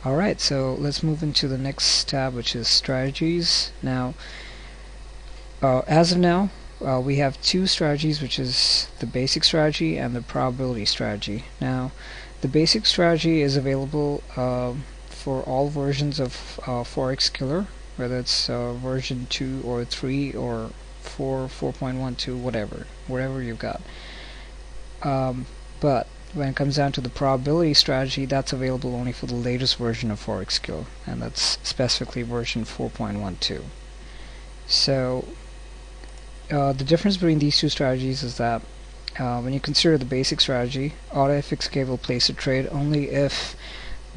Alright, so let's move into the next tab, which is strategies. Now, as of now, we have two strategies, which is the basic strategy and the probability strategy. Now, the basic strategy is available for all versions of Forex Killer, whether it's version 2 or 3 or 4, 4.12, whatever you've got. But when it comes down to the probability strategy, that's available only for the latest version of Forex Killer, and that's specifically version 4.12. So the difference between these two strategies is that when you consider the basic strategy, AutoFxK will place a trade only if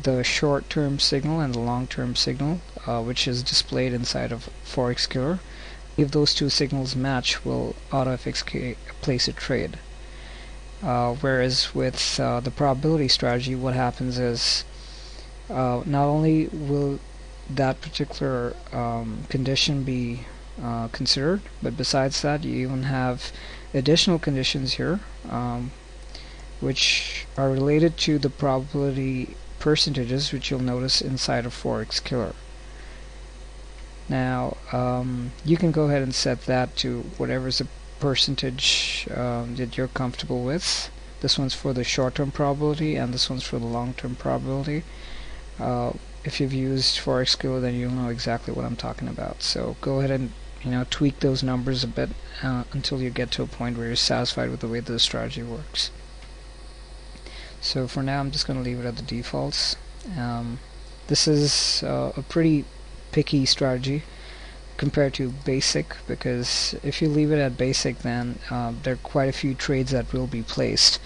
the short-term signal and the long-term signal, which is displayed inside of Forex Killer, if those two signals match, will AutoFxK place a trade. Whereas with the probability strategy, what happens is not only will that particular condition be considered, but besides that, you even have additional conditions here, which are related to the probability percentages, which you'll notice inside of Forex Killer. Now, you can go ahead and set that to whatever's the percentage that you're comfortable with. This one's for the short-term probability, and this one's for the long-term probability. If you've used Forex Killer, then you'll know exactly what I'm talking about. So go ahead and tweak those numbers a bit until you get to a point where you're satisfied with the way the strategy works. So for now, I'm just going to leave it at the defaults. This is a pretty picky strategy compared to basic, because if you leave it at basic, then there are quite a few trades that will be placed.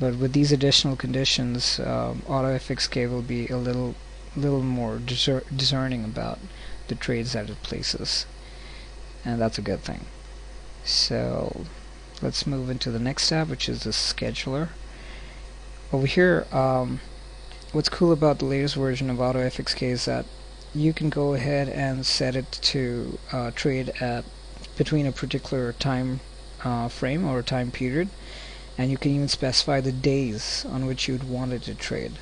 But with these additional conditions, AutoFxK will be a little more discerning about the trades that it places, and that's a good thing. So let's move into the next tab, which is the scheduler. Over here, what's cool about the latest version of AutoFxK is that you can go ahead and set it to trade at between a particular time frame or time period, and you can even specify the days on which you'd want it to trade.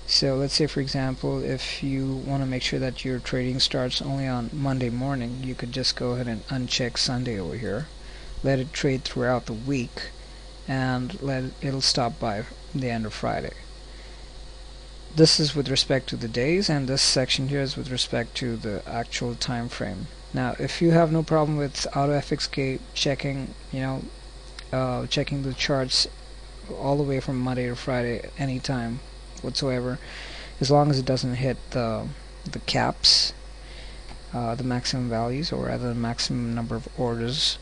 So let's say, for example, if you want to make sure that your trading starts only on Monday morning, you could just go ahead and uncheck Sunday over here, let it trade throughout the week, and it'll stop by the end of Friday. This is with respect to the days, and this section here is with respect to the actual time frame. Now, if you have no problem with AutoFxK checking, checking the charts all the way from Monday to Friday anytime whatsoever, as long as it doesn't hit the caps, the maximum values, or rather the maximum number of orders,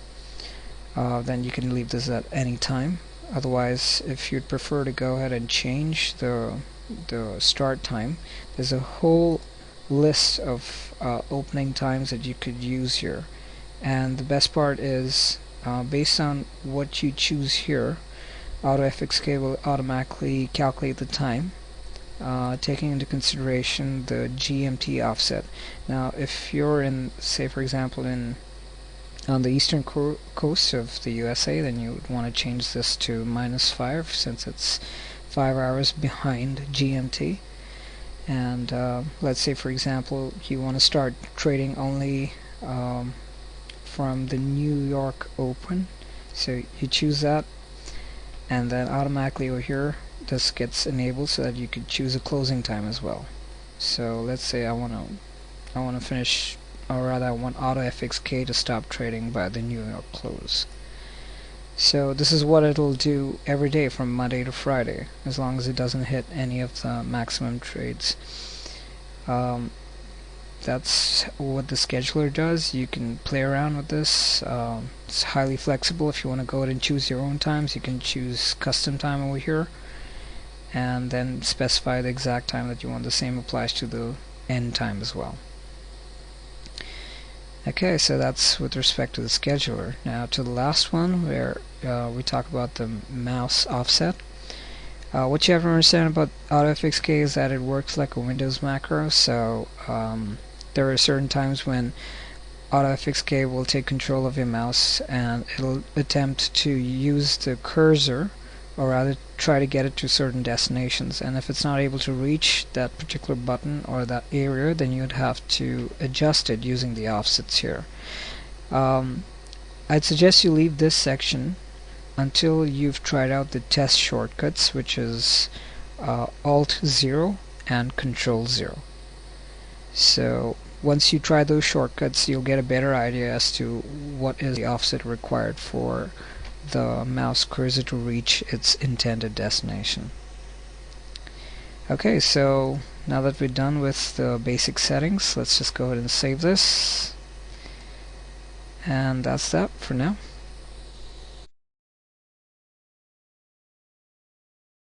then you can leave this at any time. Otherwise, if you'd prefer to go ahead and change the start time, there's a whole list of opening times that you could use here, and the best part is based on what you choose here, AutoFxK will automatically calculate the time, taking into consideration the GMT offset. Now, if you're in, say for example, on the eastern coast of the USA, then you would want to change this to -5, since it's 5 hours behind GMT. And let's say, for example, you want to start trading only from the New York Open, so you choose that, and then automatically over here this gets enabled so that you could choose a closing time as well. So let's say I want to finish, or rather I want AutoFxK to stop trading by the New York close. So this is what it'll do every day from Monday to Friday, as long as it doesn't hit any of the maximum trades. That's what the scheduler does. You can play around with this. It's highly flexible. If you want to go ahead and choose your own times, you can choose custom time over here, and then specify the exact time that you want. The same applies to the end time as well. Okay, so that's with respect to the scheduler. Now to the last one, where we talk about the mouse offset. What you have to understand about AutoFxK is that it works like a Windows macro, so there are certain times when AutoFxK will take control of your mouse, and it'll attempt to use the cursor or rather try to get it to certain destinations, and if it's not able to reach that particular button or that area, then you'd have to adjust it using the offsets here. I'd suggest you leave this section until you've tried out the test shortcuts, which is Alt 0 and Control 0. So once you try those shortcuts, you'll get a better idea as to what is the offset required for the mouse cursor to reach its intended destination. Okay, so now that we're done with the basic settings, let's just go ahead and save this. And that's that for now.